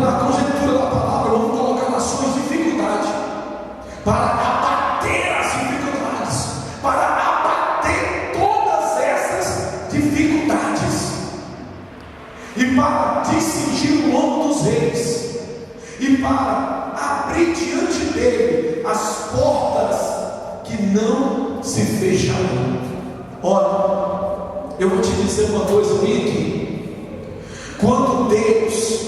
pela conjectura da palavra, vamos colocar nações dificuldade, para abater as dificuldades, para abater todas essas dificuldades, e para distingir o nome dos reis, e para abrir diante dele as portas que não se fecharão. Olha, eu vou te dizer uma coisa bem aqui. Quando Deus,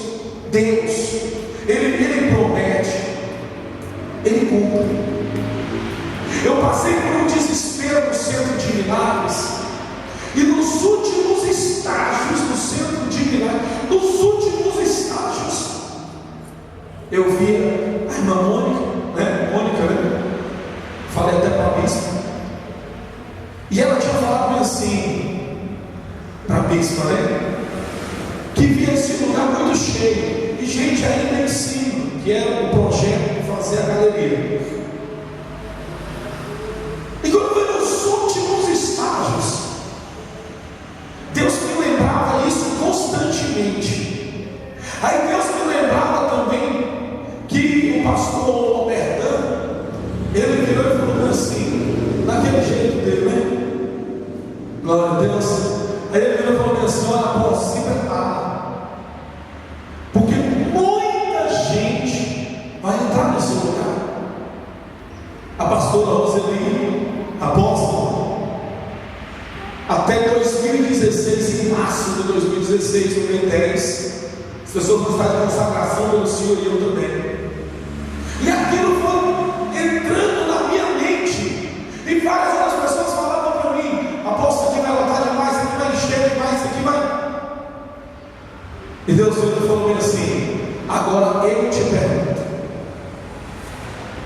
Ele promete, Ele cumpre. Eu passei por um desespero no centro de milagres, e nos últimos estágios do centro de milagres, eu via a irmã Mônica, falei até para a bispa, e ela tinha falado assim para a bispa, que via esse lugar muito cheio, e gente ainda em cima, que era o projeto de fazer a galeria. E quando foi nos últimos estágios, Deus me lembrava isso constantemente. Aí Deus me lembrava também que o pastor Albertano, ele virou e falou assim, naquele jeito dele, glória a Deus. Aí ele virou e falou assim: olha, posso se prepara, porque muita gente vai entrar nesse lugar. A pastora Roseli, apóstola, até 2016, em março de 2016, no P10, as pessoas vão estar de consagração pelo Senhor, e eu também. E aquilo foi entrando na minha mente, e várias outras pessoas falavam para mim: apóstolo, aqui vai lotar demais, aqui vai encher demais, aqui vai. E Deus falou assim: agora eu te pergunto,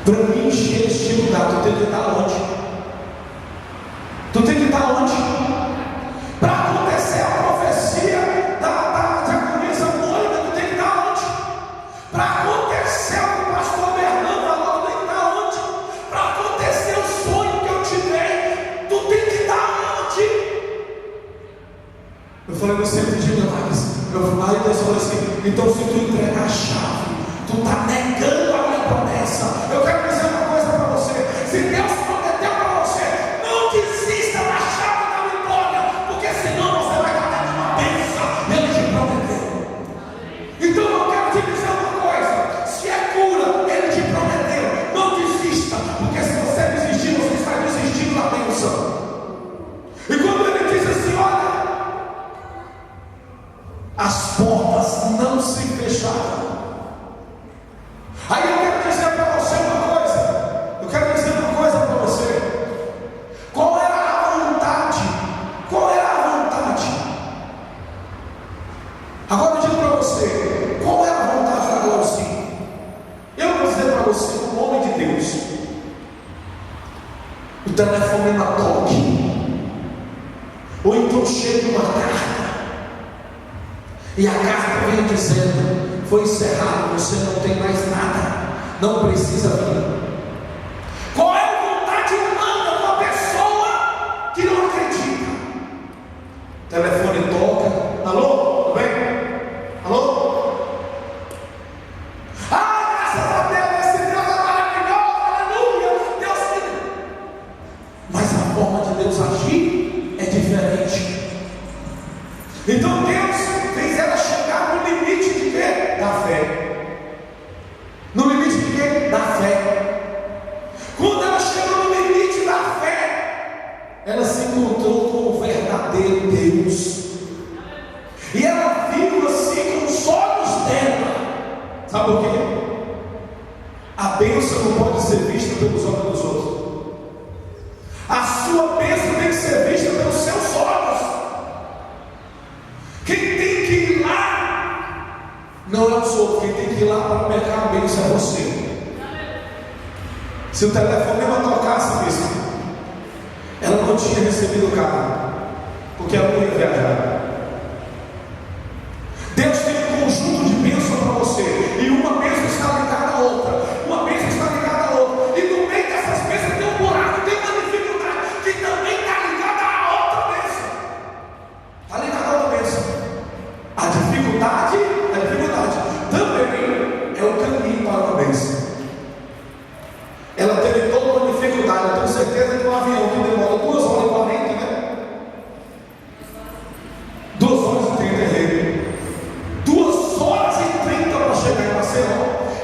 para mim encher este lugar, tu tem que estar onde? Tu tem que estar onde? Para acontecer a profecia da diaconisa Mônica, tu tem que estar onde? Para acontecer o que o pastor Bernardo falou, tu tem que estar onde? Para acontecer o sonho que eu tive, tu tem que estar onde? Eu falei no centro de milagres. Aí Deus falou assim: então se tu entregar a chave, tu está negando a minha promessa. Eu quero dizer uma coisa para você: se Deus prometeu para você, não desista da chave da vitória, porque senão você vai cair de uma bênção. Ele te prometeu. Então eu quero te dizer uma coisa: se é cura, Ele te prometeu. Não desista, porque se você desistir, você está desistindo da bênção. E quando Ele diz assim: olha, as portas não se fecharam. Aí eu quero dizer para você uma coisa. Eu quero dizer uma coisa para você. Qual era a vontade? Qual era a vontade? Agora eu digo para você: qual era a vontade da glória, sim? Eu vou dizer para você, como homem de Deus, o telefone na toque, ou então chega uma carta, e a carta vem dizendo: foi encerrado, você não tem mais nada, não precisa vir. Qual é a vontade humana de uma pessoa que não acredita? O telefone toca: alô, tudo bem? Alô? Ah, graças a Deus, esse Deus é maravilhoso, aleluia, Deus me... Mas a forma de Deus agir é diferente. Então Deus fez ela chegar no limite de quê? Da fé. No limite de quê? Da fé. Quando ela chegou no limite da fé, ela se encontrou com o verdadeiro Deus. E ela viu assim com os olhos dela. Sabe por quê? A bênção não pode ser vista pelos olhos dos outros. A sua bênção tem que ser vista pelos seus olhos. Quem tem que ir lá não é o senhor, quem tem que ir lá para pegar a bênção é você. Se o telefone não tocasse mesmo, ela não tinha recebido o carro, porque ela não ia viajar. Deus tem um conjunto de bênçãos para você, e uma bênção está ligada à outra, uma bênção está ligada à outra, e no meio dessas bênçãos tem um buraco, tem uma dificuldade que também está ligada à outra bênção. Está ligada à outra bênção. A dificuldade também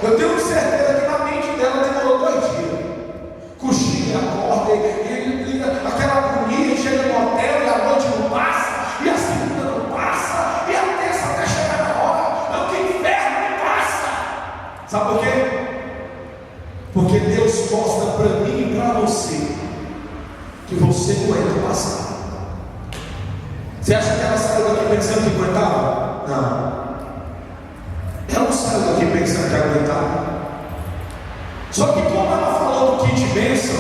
Eu tenho certeza que na mente dela demorou 2 dias. Cochila, acorda, e aquela agonia, chega no hotel e a noite não passa, e a segunda não passa, e a terça até chegar na hora, que inferno não passa. Sabe por quê? Porque Deus mostra para mim e para você que você aguenta passar. Você acha que ela saiu daqui pensando que aguentava? Não. Ela não saiu daqui pensando que aguentava. Só que como ela falou do kit bênção,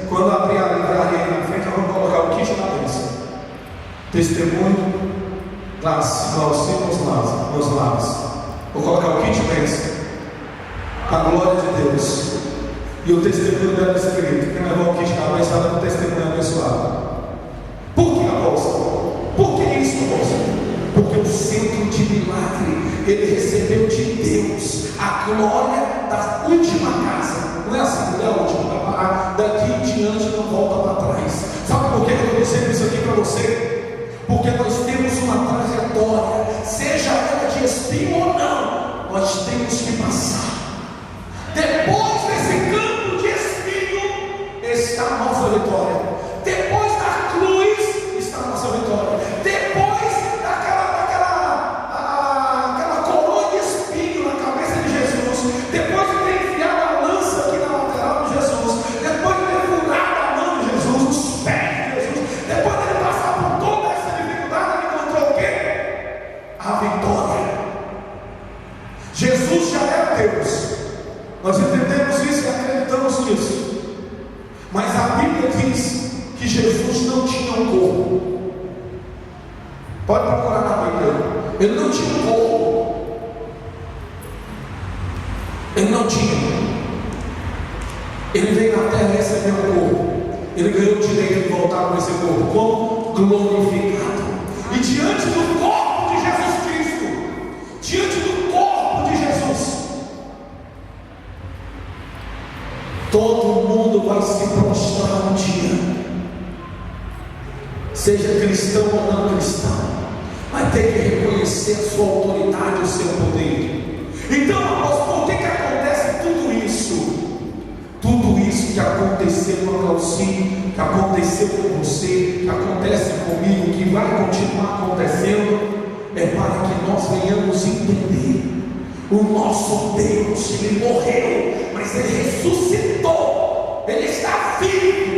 quando abrir a livraria aí na frente, eu vou colocar o kit da bênção. Testemunho, nos lábios. Vou colocar o kit bênção. A glória de Deus. E o testemunho dela escrito. Quem levou o kit da bênção está dando testemunho abençoado. Por que, apóstolo? Por que isso, apóstolo? Porque o centro de milagre, ele recebeu de Deus a glória da última casa. Não é assim, não é a última, vai parar daqui em diante, não volta para trás. Sabe por que eu estou dizendo isso aqui para você? Porque nós temos uma trajetória, seja ela de espinho ou não, nós temos que passar. Depois desse campo de espinho está a nossa vitória. Depois da cruz está a nossa vitória. Depois daquela coroa de espinho na cabeça de Jesus, depois de ter enfiado a lança aqui na lateral de Jesus, depois de ter furado a mão de Jesus, os pés de Jesus, depois de ele passar por toda essa dificuldade, ele encontrou o quê? A vitória. Jesus já é Deus. Nós entendemos isso e acreditamos nisso. Mas a Bíblia diz que Jesus não tinha um corpo. Pode procurar na Bíblia. Ele não tinha um corpo. Ele não tinha. Ele veio na terra e recebeu um corpo. Ele ganhou o direito de voltar com esse corpo como glorificado. E diante do corpo de Jesus Cristo, diante do corpo de Jesus, todo mundo vai se prostrar um dia. Seja cristão ou não cristão, vai ter que reconhecer a sua autoridade, o seu poder. Então, apóstolo, por que acontece tudo isso? Tudo isso que aconteceu com a Glauci, que aconteceu com você, que acontece comigo, que vai continuar acontecendo, é para que nós venhamos entender o nosso Deus. Ele morreu, mas Ele ressuscitou. Ele está vivo.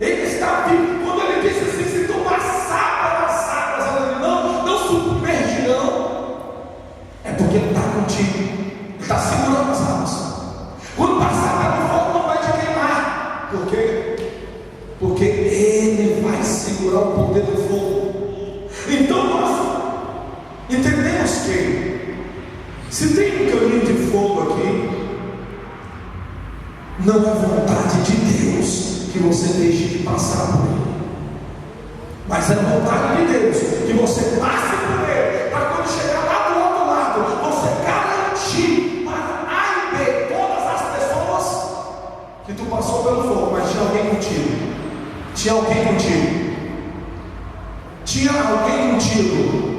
Ele está vivo. Quando Ele disse assim: se tu passar pelas águas, não submergirão, é porque Ele está contigo. Ele está segurando as águas. Quando passar pelo fogo, não vai te queimar. Por quê? Porque Ele vai segurar o poder do fogo. Então nós entendemos que se tem um caminho de fogo aqui, não é vontade de Deus que você deixe de passar por ele, mas é vontade de Deus que você passe por ele, para quando chegar lá do outro lado, você garantir para A e B todas as pessoas que tu passou pelo fogo, mas tinha alguém contigo. Tinha alguém contigo. Tinha alguém contigo.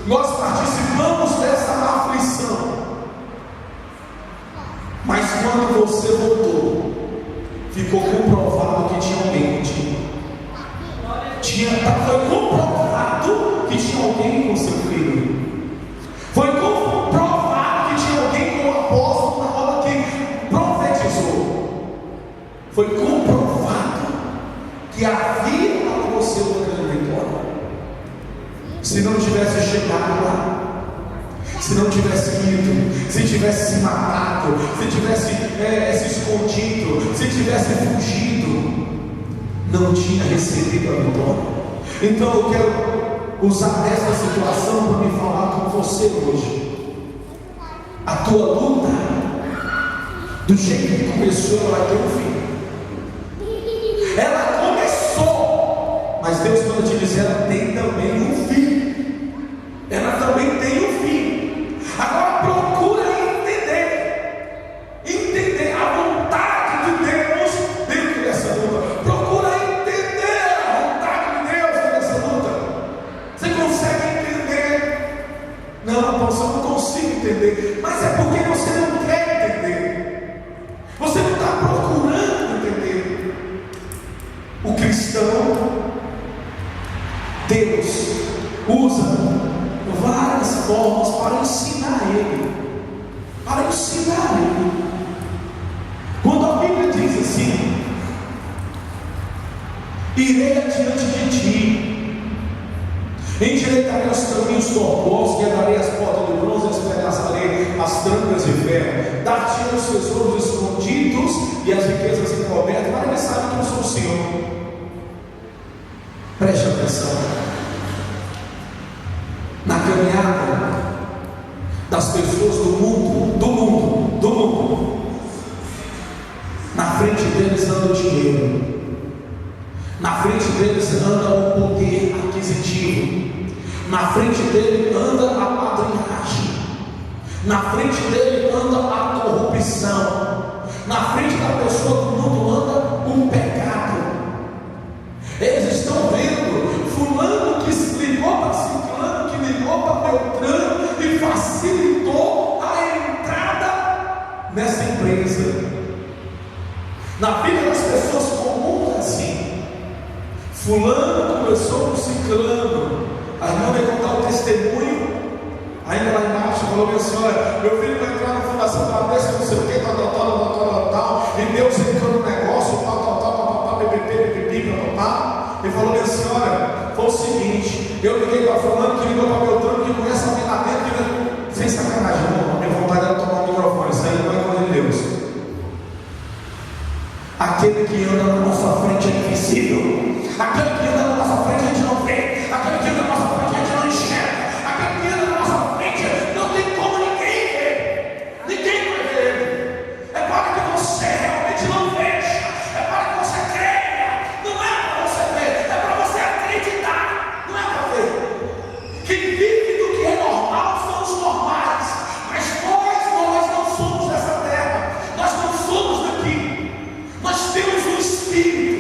Nós participamos dessa aflição, mas quando você voltou, ficou comprovado que tinha alguém contigo. Foi comprovado que tinha alguém com seu filho. Foi comprovado que tinha alguém com o apóstolo na hora que profetizou. Foi comprovado que havia para você uma grande vitória. Se não tivesse chegado lá, se não tivesse ido, se tivesse se matado, se tivesse se escondido, se tivesse fugido, não tinha recebido a vitória. Então eu quero usar essa situação para me falar com você hoje. A tua luta, do jeito que começou, ela vai ter um fim. Ela começou, mas Deus manda te dizer, ela tem também um fim. Ela também tem um fim. Agora procura entender a vontade de Deus dentro dessa luta. Procura entender a vontade de Deus dentro dessa luta. Você consegue entender? Não, apóstolo, eu não entender, mas é porque você não quer entender, você não está procurando entender. O cristão, Deus usa várias formas para ensinar ele, Quando a Bíblia diz assim: irei adiante de ti, endireitarei os caminhos tortuosos, quebrarei as portas de bronze, espedaçarei as trancas de ferro, dar-te os tesouros escondidos e as riquezas encobertas, para que saiba que eu sou o Senhor. Preste atenção. Na caminhada das pessoas do mundo, na frente deles anda o dinheiro, na frente deles anda o poder aquisitivo, na frente dele anda a padrinhagem, na frente dele anda a corrupção, na frente da pessoa do mundo anda o pecado. Eles estão vendo fulano que se ligou para ciclano, que ligou para Beltrano e facilitou a entrada nessa empresa. Na vida das pessoas comuns é assim. Fulano começou com ciclano. A irmã vai contar o testemunho. Ainda lá embaixo falou: minha senhora, meu filho vai entrar na fundação da Bradesco, não sei o que, tal, e Deus entrou no negócio, papá. Ele falou: minha senhora, foi o seguinte, eu liguei para fulano, que ligou para Beltrano, que conhece alguém lá dentro, que sem sacanagem, não, minha vontade era tomar o microfone, isso aí não é coisa de Deus. Aquele que anda na nossa frente é invisível, aquele que anda na nossa frente a gente não vê, aquele que anda na nossa frente a gente não enxerga, aquele que anda na nossa frente não tem como ninguém ver, ninguém vai ver ele. É para que você realmente não veja, é para que você creia, não é para você ver, é para você acreditar, não é para ver. Quem vive do que é normal são os normais, mas nós não somos dessa terra, nós não somos daqui. Nós temos um espírito.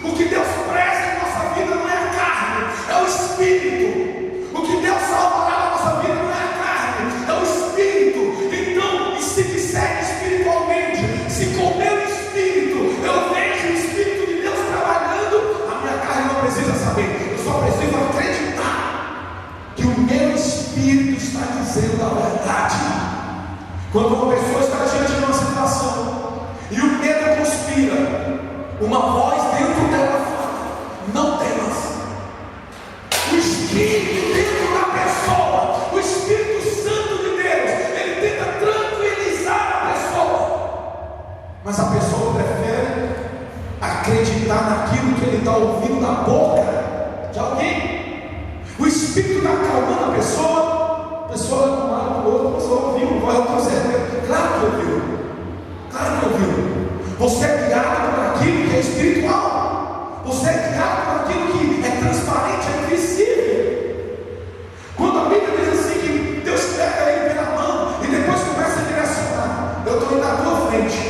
O que Deus preza em nossa vida não é a carne, é o espírito. O que Deus salvará na nossa vida não é a carne, é o espírito. Então, se me segue espiritualmente, se com o meu espírito eu vejo o espírito de Deus trabalhando, a minha carne não precisa saber, eu só preciso acreditar que o meu espírito está dizendo a verdade. Quando uma pessoa está diante de uma situação e o medo conspira, uma voz dentro dela fala: não temas. O Espírito dentro da pessoa, o Espírito Santo de Deus, ele tenta tranquilizar a pessoa, mas a pessoa prefere acreditar naquilo que ele está ouvindo da boca de alguém. O Espírito está acalmando a pessoa olha para um lado para o outro, a pessoa ouviu, vai com certeza, claro que ouviu. Claro que ouviu. Você é guiado por aquilo que é espiritual. Você é guiado por aquilo que é transparente, é invisível. Quando a Bíblia diz assim que Deus pega ele pela mão e depois começa a direcionar: eu estou indo à tua frente,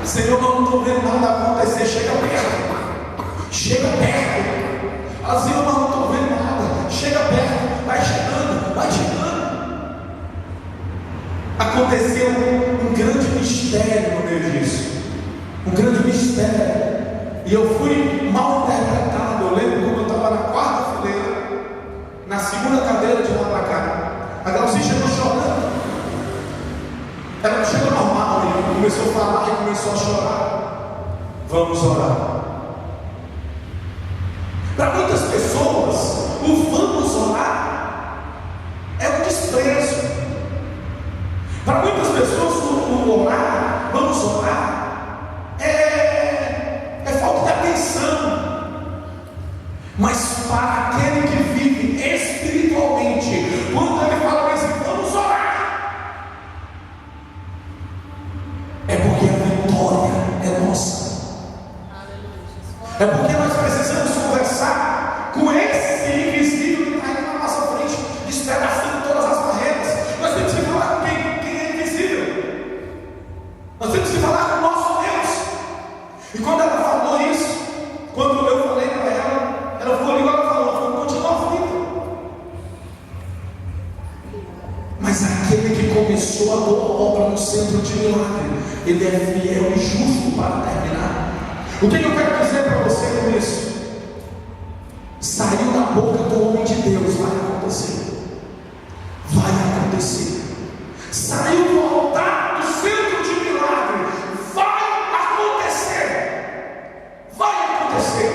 Senhor, eu não estou vendo nada acontecer. Chega perto, chega perto. Assim, eu não estou vendo nada. Chega perto, vai chegando, vai chegando. Aconteceu um grande mistério no meio disso, um grande mistério, e eu fui mal interpretado. Eu lembro quando eu estava na quarta fileira, na segunda cadeira de lá para cá, a Glaucia chegou chorando. Ela não chegou normal, ele começou a falar e começou a chorar. Vamos orar. Para muitas pessoas, o vamos orar é um desprezo. Para muitas pessoas, o orar, vamos orar, é falta de atenção. Mas para aquele que vive espiritualmente, quando ele fala assim, vamos orar, é porque a vitória é nossa. É porque nós precisamos conversar com esse invisível que está aí na nossa frente, despedaçando todas as barreiras. Nós temos que falar com quem é invisível. Nós temos que falar com o nosso Deus. E quando ela falou isso, quando eu falei para ela ficou ligada e falou: continua aflita. Mas Mas aquele que começou a boa obra no centro de milagre, ele é fiel e justo para terminar. O que eu quero dizer para você com isso? Saiu da boca do homem de Deus, vai acontecer. Vai acontecer. Saiu do altar do centro de milagre, vai acontecer. Vai acontecer.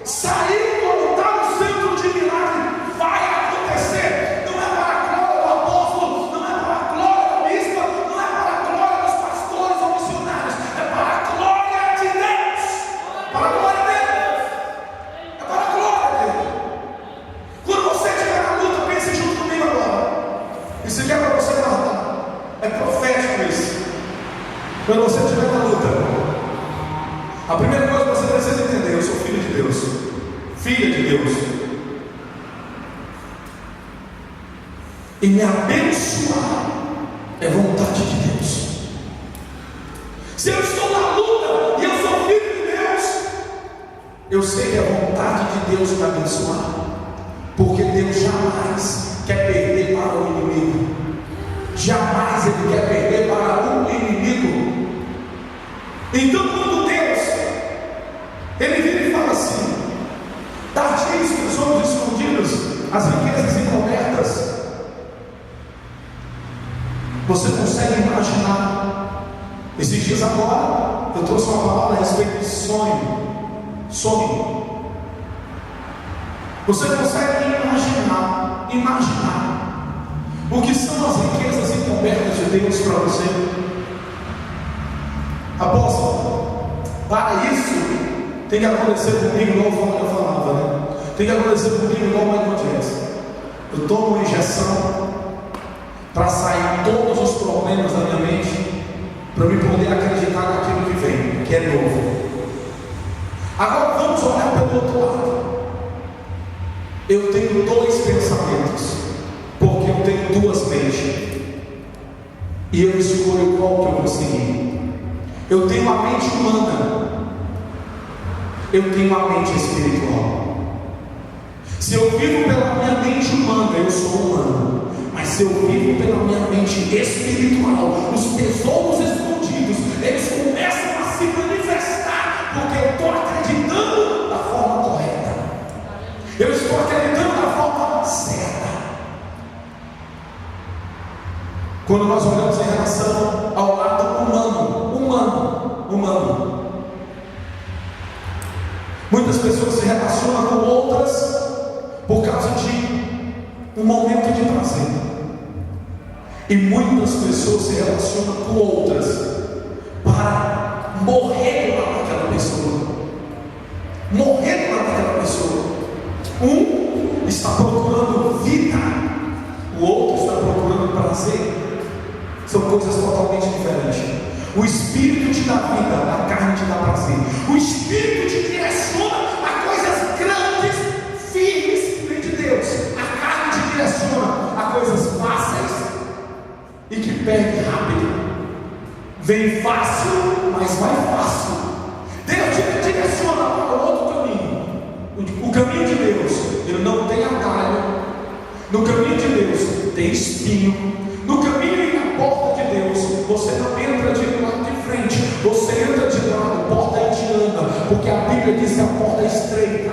Saiu do altar do centro de milagre, vai acontecer. Não é para a glória do apóstolo, não é para a glória da bispa, não é para a glória dos pastores ou missionários, é para a glória de Deus. Para a glória dele. É para a glória dele. Quando você estiver na luta, pense junto comigo agora. Isso aqui é para você guardar. É profético isso. Quando você estiver na luta, a primeira coisa que você precisa entender: eu sou filho de Deus, filha de Deus, e me abençoar é vontade de Deus. Se eu estou na luta e eu sou filho de Deus, eu sei que é vontade de Deus me abençoar, porque Deus jamais quer perder para o inimigo. Jamais Ele quer perder para o inimigo. Então, quando Deus Ele vira e fala assim: dar-te-eis tesouros escondidos, as riquezas encobertas, você consegue imaginar? Esses dias agora eu trouxe uma palavra a respeito de sonho. Você consegue imaginar o que são as riquezas encobertas de Deus para você? Apóstolo, para isso tem que acontecer comigo igual eu falava, né? Tem que acontecer comigo igual o Michael Jackson. Eu tomo uma injeção para sair todos os problemas da minha mente, para eu poder acreditar naquilo que vem, que é novo. Agora vamos olhar pelo outro lado. Eu tenho dois pensamentos, porque eu tenho duas mentes, e eu escolho qual que eu vou seguir. Eu tenho a mente humana, eu tenho a mente espiritual. Se eu vivo pela minha mente humana, eu sou humano. Mas se eu vivo pela minha mente espiritual, os tesouros escondidos, eles começam a se manifestar, porque eu estou acreditando da forma correta, eu estou acreditando da forma certa. Quando nós olhamos em relação ao lado humano, muitas pessoas se relacionam com outras por causa de um momento de prazer, e muitas pessoas se relacionam com outras para morrer lá naquela pessoa. Um está procurando vida, o outro está procurando prazer. São coisas totalmente diferentes. O Espírito te dá vida, a carne te dá prazer. O Espírito te direciona a coisas grandes, firmes, vem de Deus. A carne te direciona a coisas fáceis e que perde rápido. Vem fácil, mas vai fácil. Deus te direciona para o outro caminho. O caminho de Deus, ele não tem atalho. No caminho de Deus tem espinho. No caminho e na porta de Deus, você não entra de lado de frente, você entra de lado, porta indiana, porque a Bíblia diz que a porta é estreita.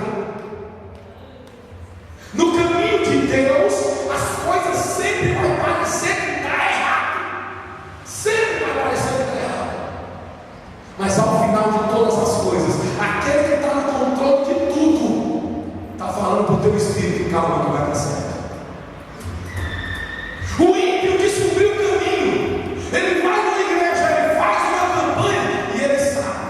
No caminho de Deus, as coisas sempre vão parecer que está errado, sempre vai parecer que está errado, mas ao final de todas as coisas, aquele que está no controle de tudo, está falando para o teu espírito: calma que vai dar certo. O ímpio descobriu o caminho, ele vai na igreja, ele faz uma campanha e ele sabe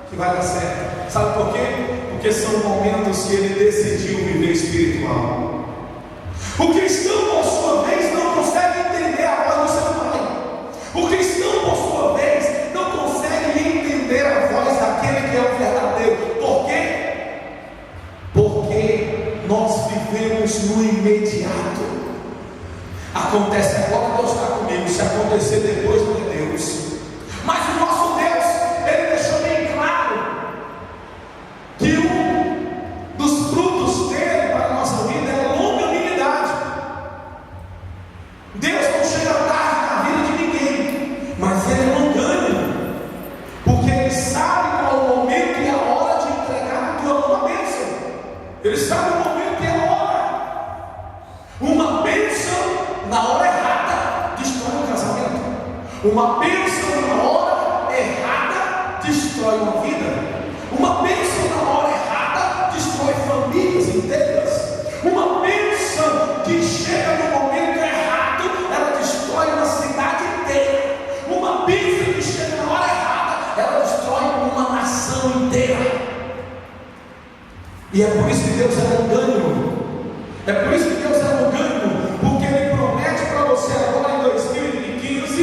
que vai dar certo. Sabe por quê? Porque são momentos que ele decidiu viver espiritual. O cristão, por sua vez, não consegue entender a voz do seu pai. O cristão, por sua vez, não consegue entender a voz daquele que é o verdadeiro. Por quê? Porque nós vivemos no imediato. Acontece agora, Deus está comigo. Se acontecer depois, não é Deus. Mas o nosso Deus, Ele deixou bem claro que um dos frutos dele para a nossa vida é longanimidade. Deus não chega na hora errada destrói um casamento. Uma bênção na hora errada destrói uma vida. Uma bênção na hora errada destrói famílias inteiras. Uma bênção que chega no momento errado, ela destrói uma cidade inteira. Uma bênção que chega na hora errada, ela destrói uma nação inteira. E é por isso que Deus é longânimo. É por isso que Deus é longânimo, porque Ele promete para você agora em 2015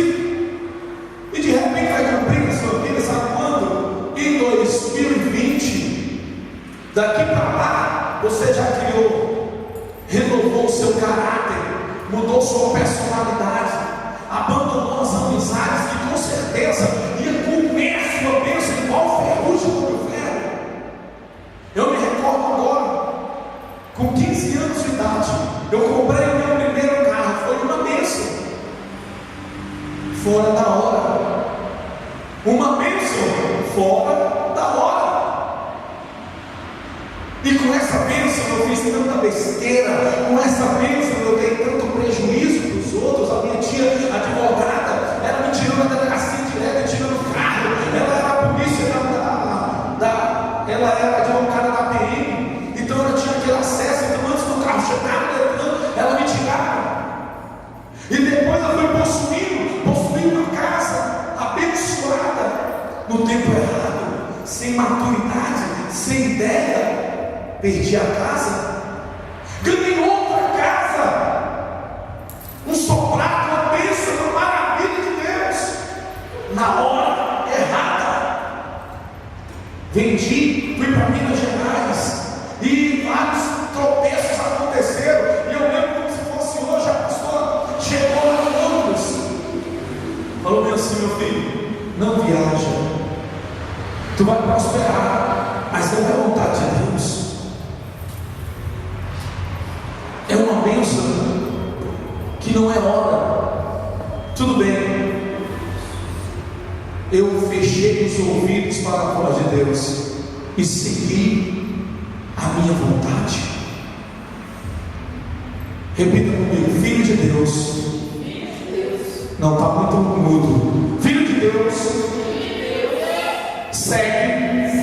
e de repente vai cumprir na sua vida, sabe quando? Em 2020. Daqui para lá, você já criou, renovou o seu caráter, mudou sua personalidade, abandonou as amizades que com certeza ia comer a sua bênção igual ferrugem do ferro. Eu me recordo agora, com 15 anos de idade, eu comprei o meu primeiro carro, foi uma bênção, fora da hora, uma bênção fora da hora. E com essa bênção eu fiz tanta besteira, com essa bênção eu dei tanto prejuízo para os outros. A minha tia advogada, ela me tirou da delegacia direto, me tirou do carro. Ela era a polícia ela era advogada da PM, então ela tinha aquele acesso. Então antes do carro chegar, ela me tirava. E depois eu fui possuindo uma casa abençoada no tempo errado, sem maturidade, sem ideia. Perdi a casa, ganhei outra casa, um sobrado, uma bênção, uma maravilha de Deus, na hora errada. Vendi, fui para Minas Gerais e vários tropeços aconteceram. E eu lembro como se fosse hoje. A pastora chegou lá no ônibus, falou bem assim: meu filho, não viaja, tu vai prosperar, mas não é vontade de Deus. É uma bênção que não é hora. Tudo bem, eu fechei os ouvidos para a voz de Deus e segui a minha vontade. Repita comigo: filho de Deus. Não, está muito mudo. Filho de Deus, segue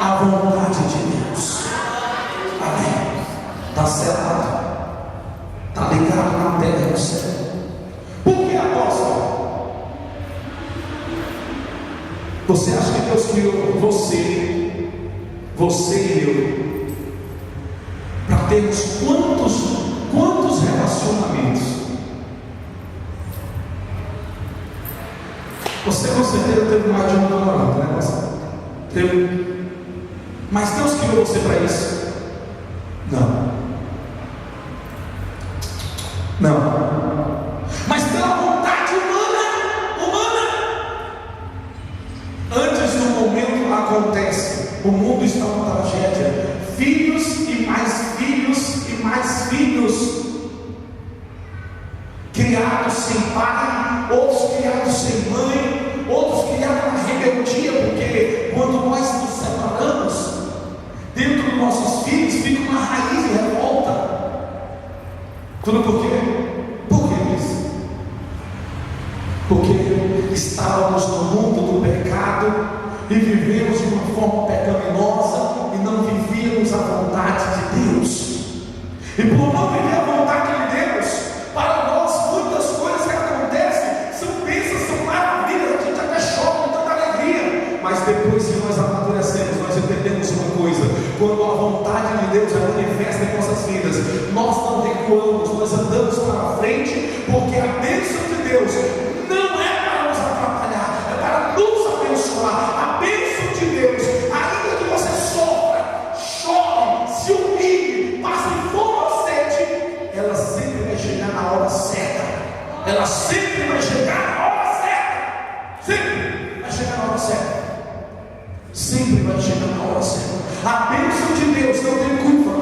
a vontade de Deus. Amém. Está selado. Está ligado na terra do céu. Por que, apóstolo? Você acha que Deus criou você e eu para termos quantos relacionamentos? Você com certeza teve mais de um namorado, né, pastor? Teve. Mas Deus criou você para isso? Não. Mas pela vontade humana, antes do momento acontece, o mundo está uma tragédia. Filhos e mais filhos e mais filhos, criados sem pai, outros criados sem mãe, outros criados na rebeldia, porque quando nós nos separamos, dentro dos nossos filhos fica uma raiz de revolta. Tudo por quê? Por que isso? Porque estávamos no mundo do pecado e vivemos de uma forma pecaminosa e não vivíamos a vontade de Deus. E por não viver a vontade de Deus, para nós muitas coisas que acontecem são bênçãos, são maravilhas, a gente até chora com tanta alegria, mas depois que nós amadurecemos, nós entendemos uma coisa: quando a vontade de Deus é manifesta em nossas vidas, nós não recuamos, nós andamos para frente, porque a bênção de Deus não é para nos atrapalhar, é para nos abençoar. A bênção de Deus, ainda que você sofra, chore, se humilhe, passe fome ou sede, ela sempre vai chegar na hora certa. Ela sempre vai chegar na hora certa. Sempre vai chegar na hora certa. Sempre vai chegar na hora certa. A bênção de Deus não tem curva.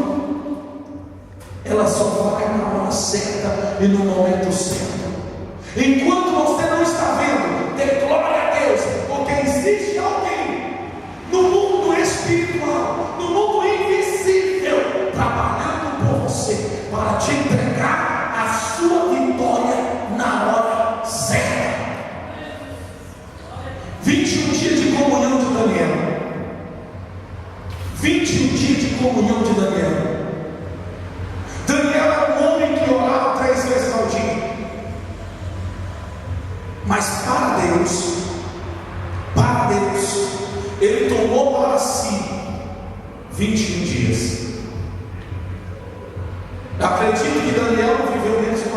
Ela só vai na hora certa e no momento certo. Enquanto você não está vendo, dê glória a Deus, porque existe alguém no mundo espiritual, no mundo invisível, trabalhando por você para te entregar a sua vitória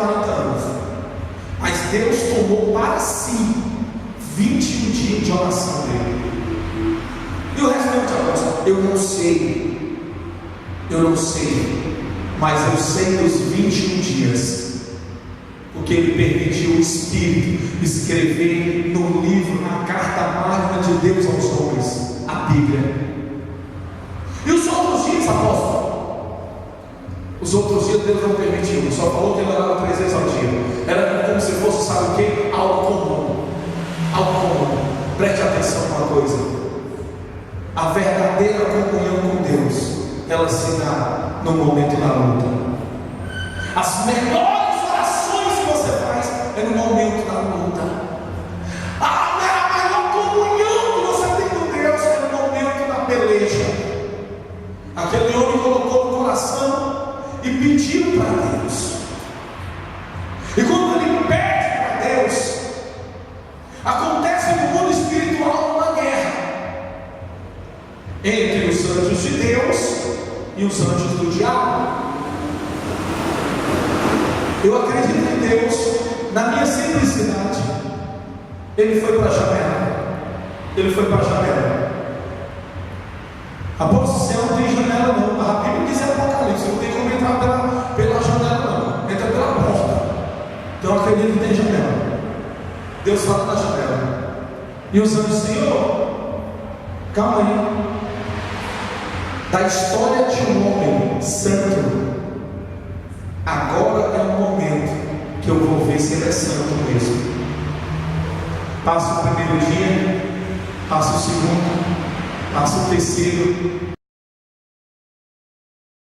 140 anos. Mas Deus tomou para si 21 dias de oração dele. E o restante agora, eu não sei, mas eu sei dos 21 dias, porque ele permitiu o Espírito escrever no livro, na carta magna de Deus aos homens, a Bíblia. E os outros dias, apóstolo? Os outros dias Deus não permitiu, só falou que ele orava 3 vezes ao dia. Era como se fosse, sabe o que? Algo comum. Preste atenção numa coisa: a verdadeira comunhão com Deus, ela se dá no momento da luta. As melhores orações que você faz é no momento da luta. A maior comunhão que você tem com Deus é no momento da peleja. Aquele homem colocou no coração e pediu para Deus. E quando ele pede para Deus, acontece no mundo espiritual uma guerra entre os anjos de Deus e os anjos do diabo. Eu acredito em Deus, na minha simplicidade. Ele foi para a janela. Apóstolo, você não tem janela não. A Bíblia diz em Apocalipse, não tem como entrar pela janela não. Entra pela porta. Então eu acredito que tem janela. Deus fala na janela. E os anjos, Senhor, calma aí. Da história de um homem santo, agora é o momento que eu vou ver se ele é santo mesmo. Passa o primeiro dia, passa o segundo, passa o terceiro,